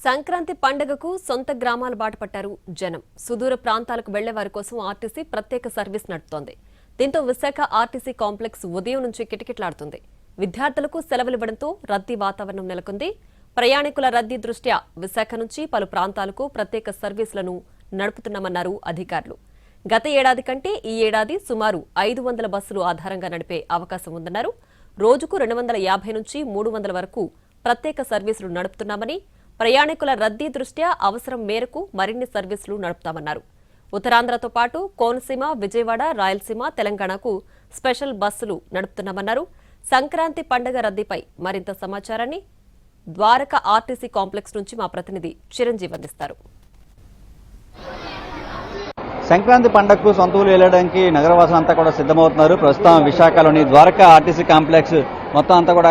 సంక్రాంతి పండుగకు సొంత గ్రామాల బాట పట్టారు జనం. సుదూర ప్రాంతాలకు వెళ్లే వారి కోసం ఆర్టీసీ ప్రత్యేక సర్వీస్ నడుపుతోంది. దీంతో విశాఖ ఆర్టీసీ కాంప్లెక్స్ ఉదయం నుంచి కిటకిటలాడుతుంది. విద్యార్థులకు సెలవులివ్వడంతో రద్దీ వాతావరణం నెలకొంది. ప్రయాణికుల రద్దీ దృష్ట్యా విశాఖ నుంచి పలు ప్రాంతాలకు ప్రత్యేక సర్వీసులను నడుపుతున్నామన్నారు అధికారులు. గత ఏడాది కంటే ఈ ఏడాది సుమారు 500 బస్సులు ఆధారంగా నడిపే అవకాశం ఉందన్నారు. రోజుకు 250 నుంచి 300 వరకు ప్రత్యేక సర్వీసులు నడుపుతున్నామని, ప్రయాణికుల రద్దీ దృష్ట్యా అవసరం మేరకు మరిన్ని సర్వీసులు నడుపుతామన్నారు. ఉత్తరాంధ్రతో పాటు కోనసీమ, విజయవాడ, రాయలసీమ, తెలంగాణకు స్పెషల్ బస్సులు నడుపుతున్నామన్నారు. సంక్రాంతి పండుగ రద్దీపై మరింత సమాచారాన్ని ద్వారకా ఆర్టీసీ కాంప్లెక్స్ నుంచి మా ప్రతినిధి చిరంజీవి అందిస్తారు. సంక్రాంతి పండుగకు సొంత ఊరు వెళ్ళడానికి నగరవాసులంతా కూడా సిద్ధమవుతున్నారు. ప్రస్తుతం విశాఖలోని ద్వారకా ఆర్టీసీ కాంప్లెక్స్ మొత్తం అంతా కూడా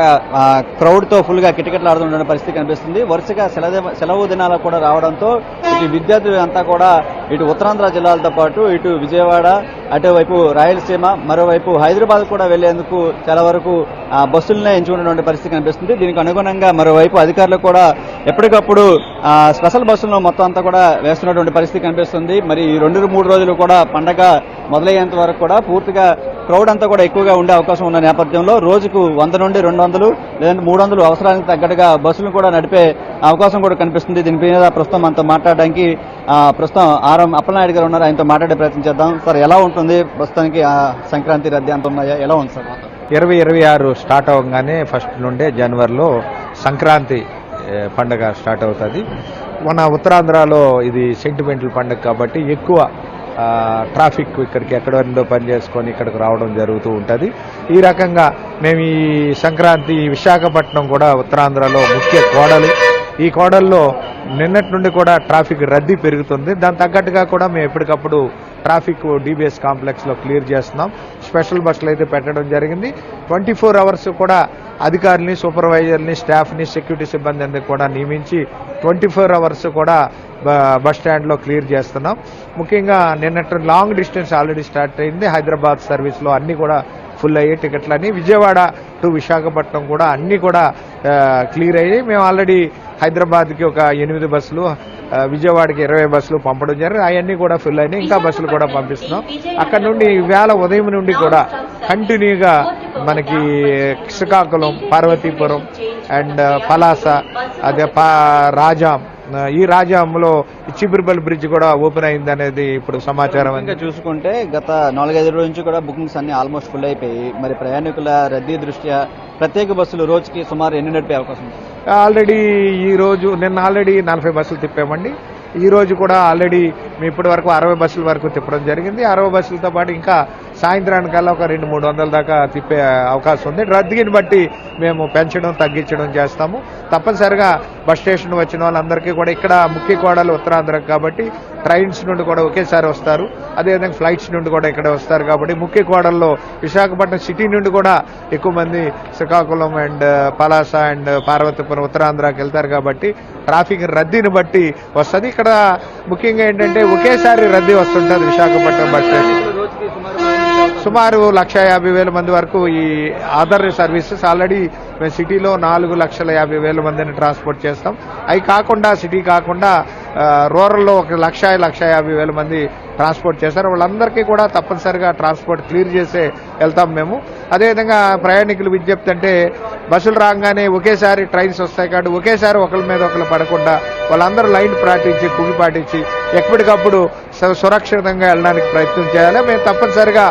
క్రౌడ్ తో ఫుల్ గా కిటకిటలాడుతున్న పరిస్థితి కనిపిస్తుంది. వరుసగా సెలవు దినాలు కూడా రావడంతో ఇటు విద్యార్థులు అంతా కూడా ఇటు ఉత్తరాంధ్ర జిల్లాలతో పాటు ఇటు విజయవాడ, అటువైపు రాయలసీమ, మరోవైపు హైదరాబాద్ కూడా వెళ్లేందుకు చాలా వరకు బస్సులనే ఎంచుకున్నటువంటి పరిస్థితి కనిపిస్తుంది. దీనికి అనుగుణంగా మరోవైపు అధికారులు కూడా ఎప్పటికప్పుడు స్పెషల్ బస్సులను మొత్తం అంతా కూడా వేస్తున్నటువంటి పరిస్థితి కనిపిస్తుంది. మరి ఈ 2-3 రోజులు కూడా పండగ మొదలయ్యేంత వరకు కూడా పూర్తిగా క్రౌడ్ అంతా కూడా ఎక్కువగా ఉండే అవకాశం ఉన్న నేపథ్యంలో రోజుకు 100 నుండి 200 లేదంటే 300 అవసరానికి తగ్గట్టుగా బస్సులు కూడా నడిపే అవకాశం కూడా కనిపిస్తుంది. దీని మీద ప్రస్తుతం మనతో మాట్లాడడానికి ప్రస్తుతం ఆర్ఎం అప్పలనాయుడు గారు ఉన్నారు. ఆయనతో మాట్లాడే ప్రయత్నం చేద్దాం. సార్, ఎలా ఉంటుంది ప్రస్తుతానికి సంక్రాంతి రద్దీ అంత ఉన్నాయా, ఎలా ఉంది సార్? 2026 స్టార్ట్ అవగానే ఫస్ట్ నుండే జనవరిలో సంక్రాంతి పండుగ స్టార్ట్ అవుతుంది. మన ఉత్తరాంధ్రలో ఇది సెంటిమెంటల్ పండుగ కాబట్టి ఎక్కువ ట్రాఫిక్ ఇక్కడికి ఎక్కడో పని చేసుకొని ఇక్కడికి రావడం జరుగుతూ ఉంటుంది. ఈ రకంగా మేము ఈ సంక్రాంతి విశాఖపట్నం కూడా ఉత్తరాంధ్రలో ముఖ్య కోడలి. ఈ కోడల్లో నిన్నటి నుండి కూడా ట్రాఫిక్ రద్దీ పెరుగుతుంది. దాని తగ్గట్టుగా కూడా మేము ఎప్పటికప్పుడు ట్రాఫిక్ డీబీఎస్ కాంప్లెక్స్లో క్లియర్ చేస్తున్నాం. స్పెషల్ బస్సులు అయితే పెట్టడం జరిగింది. 24 అవర్స్ కూడా అధికారుల్ని, సూపర్వైజర్ని, స్టాఫ్ని, సెక్యూరిటీ సిబ్బంది అందరికీ కూడా నియమించి 24 అవర్స్ కూడా బస్ స్టాండ్లో క్లియర్ చేస్తున్నాం. ముఖ్యంగా నిన్నటి లాంగ్ డిస్టెన్స్ ఆల్రెడీ స్టార్ట్ అయింది. హైదరాబాద్ సర్వీస్లో అన్ని కూడా ఫుల్ అయ్యే టికెట్లని, విజయవాడ టు విశాఖపట్నం కూడా అన్ని కూడా క్లియర్ అయ్యాయి. మేము ఆల్రెడీ హైదరాబాద్కి ఒక 8 బస్సులు, విజయవాడకి 20 బస్సులు పంపడం జరిగింది. అవన్నీ కూడా ఫుల్ అయినాయి. ఇంకా బస్సులు కూడా పంపిస్తున్నాం. అక్కడ నుండి ఈవేళ ఉదయం నుండి కూడా కంటిన్యూగా మనకి శ్రీకాకుళం, పార్వతీపురం అండ్ పలాస, అదే రాజాం, ఈ రాజాంలో చిబిరిపల్లి బ్రిడ్జ్ కూడా ఓపెన్ అయింది అనేది ఇప్పుడు సమాచారం. ఇంకా చూసుకుంటే గత 4-5 రోజుల నుంచి కూడా బుకింగ్స్ అన్ని ఆల్మోస్ట్ ఫుల్ అయిపోయి, మరి ప్రయాణికుల రద్దీ దృష్ట్యా ప్రత్యేక బస్సులు రోజుకి సుమారు ఎన్ని నడిపే అవకాశం ఉంది? ఆల్రెడీ ఈ రోజు నిన్న ఆల్రెడీ 40 బస్సులు తిప్పామండి. ఈ రోజు కూడా ఆల్రెడీ మేము ఇప్పటి వరకు 60 బస్సుల వరకు తిప్పడం జరిగింది. 60 బస్సులతో పాటు ఇంకా సాయంత్రానికల్లా ఒక 200-300 దాకా తిప్పే అవకాశం ఉంది. రద్దీని బట్టి మేము పెంచడం, తగ్గించడం చేస్తాము. తప్పనిసరిగా బస్ స్టేషన్ వచ్చిన వాళ్ళందరికీ కూడా ఇక్కడ ముఖ్య కోడలు ఉత్తరాంధ్ర కాబట్టి ట్రైన్స్ నుండి కూడా ఒకేసారి వస్తారు. అదేవిధంగా ఫ్లైట్స్ నుండి కూడా ఇక్కడ వస్తారు కాబట్టి ముఖ్య కోడల్లో విశాఖపట్నం సిటీ నుండి కూడా ఎక్కువ మంది శ్రీకాకుళం అండ్ పలాస అండ్ పార్వతీపురం ఉత్తరాంధ్రకి వెళ్తారు కాబట్టి ట్రాఫిక్ రద్దీని బట్టి వస్తుంది. ఇక్కడ ముఖ్యంగా ఏంటంటే ఒకేసారి రద్దీ వస్తుంటుంది విశాఖపట్నం బస్ స్టేషన్. సుమారు 1,50,000 మంది వరకు ఈ ఆధార్ సర్వీసెస్ ఆల్రెడీ మేము సిటీలో 4,50,000 మందిని ట్రాన్స్పోర్ట్ చేస్తాం. అవి కాకుండా సిటీ కాకుండా రూరల్లో 1,50,000 మంది ట్రాన్స్పోర్ట్ చేస్తారు. వాళ్ళందరికీ కూడా తప్పనిసరిగా ట్రాన్స్పోర్ట్ క్లియర్ చేసే వెళ్తాం మేము. అదేవిధంగా ప్రయాణికులు విజ్ఞప్తి అంటే బస్సులు రాగానే ఒకేసారి ట్రైన్స్ వస్తాయి కాబట్టి ఒకేసారి ఒకరి మీద ఒకరు పడకుండా వాళ్ళందరూ లైన్ పాటించి, కుగి పాటించి ఎప్పటికప్పుడు సురక్షితంగా వెళ్ళడానికి ప్రయత్నం చేయాలి. మేము తప్పనిసరిగా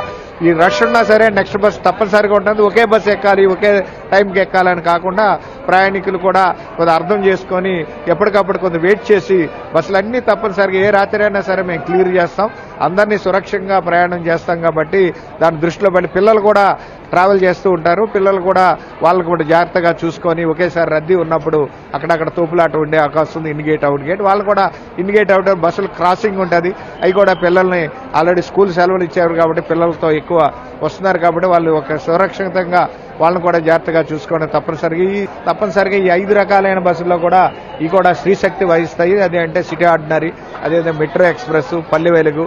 ఈ రష్ ఉన్నా సరే నెక్స్ట్ బస్ తప్పనిసరిగా ఉంటుంది. ఒకే బస్సు ఎక్కాలి, ఒకే టైంకి ఎక్కాలని కాకుండా ప్రయాణికులు కూడా కొంత అర్థం చేసుకొని ఎప్పటికప్పుడు కొంత వెయిట్ చేసి బస్సులన్నీ తప్పనిసరిగా ఏ రాత్రి అయినా సరే మేము క్లియర్ చేస్తాం. అందరినీ సురక్షితంగా ప్రయాణం చేస్తాం కాబట్టి దాన్ని దృష్టిలో పెట్టి పిల్లలు కూడా ట్రావెల్ చేస్తూ ఉంటారు. పిల్లలు కూడా వాళ్ళకు కూడా జాగ్రత్తగా చూసుకొని ఒకేసారి రద్దీ ఉన్నప్పుడు అక్కడక్కడ తోపులాట ఉండే అవకాశం ఉంది. In gate, out gate. వాళ్ళు కూడా ఇన్ గేట్, అవుట్ గేట్ బస్సులు క్రాసింగ్ ఉంటుంది. అవి కూడా పిల్లల్ని ఆల్రెడీ స్కూల్ సెలవులు ఇచ్చారు కాబట్టి పిల్లలతో ఎక్కువ వస్తున్నారు కాబట్టి వాళ్ళు ఒక సురక్షితంగా వాళ్ళని కూడా జాగ్రత్తగా చూసుకోవడం తప్పనిసరిగా ఈ 5 రకాలైన బస్సుల్లో కూడా ఈ కూడా శ్రీశక్తి వహిస్తాయి. అదే అంటే సిటీ ఆర్డినరీ, అదేవిధంగా మెట్రో ఎక్స్ప్రెస్, పల్లె వెలుగు,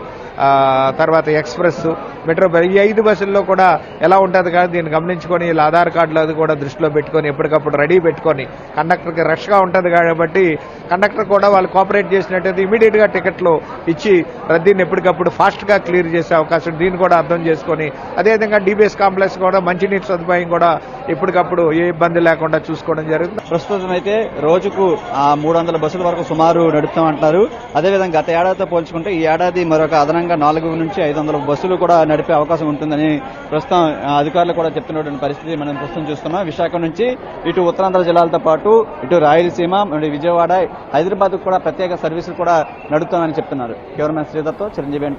తర్వాత ఎక్స్ప్రెస్, మెట్రో ఈ 5 బస్సుల్లో కూడా ఎలా ఉంటుంది కానీ దీన్ని గమనించుకొని వీళ్ళ ఆధార్ కార్డులు అది కూడా దృష్టిలో పెట్టుకొని ఎప్పటికప్పుడు రెడీ పెట్టుకొని కండక్టర్కి రష్గా ఉంటుంది కాబట్టి కండక్టర్ కూడా వాళ్ళు కోఆపరేట్ చేసినట్టయితే ఇమీడియట్ గా టికెట్లు ఇచ్చి రద్దీని ఎప్పటికప్పుడు ఫాస్ట్ గా క్లియర్ చేసే అవకాశం, దీన్ని కూడా అర్థం చేసుకొని అదేవిధంగా డీబీఎస్ కాంప్లెక్స్ కూడా మంచినీటి సదుపాయం కూడా ఎప్పటికప్పుడు ఏ ఇబ్బంది లేకుండా చూసుకోవడం జరుగుతుంది. ప్రస్తుతం అయితే రోజుకు 300 బస్సుల వరకు సుమారు నడుపుతామంటున్నారు. అదేవిధంగా గత ఏడాదితో పోల్చుకుంటే ఈ ఏడాది మరొక అదనంగా 400 నుంచి 500 బస్సులు కూడా నడిపే అవకాశం ఉంటుందని ప్రస్తుతం అధికారులు కూడా చెప్తున్నటువంటి పరిస్థితి మనం ప్రస్తుతం చూస్తున్నాం. విశాఖ నుంచి ఇటు ఉత్తరాంధ్ర జిల్లాలతో పాటు ఇటు రాయలసీమ మరియు విజయవాడ, హైదరాబాద్ కూడా ప్రత్యేక సర్వీసులు కూడా నడుపుతామని చెప్తున్నారు. కెమెరామెన్ శ్రీధర్తో చిరంజీవి.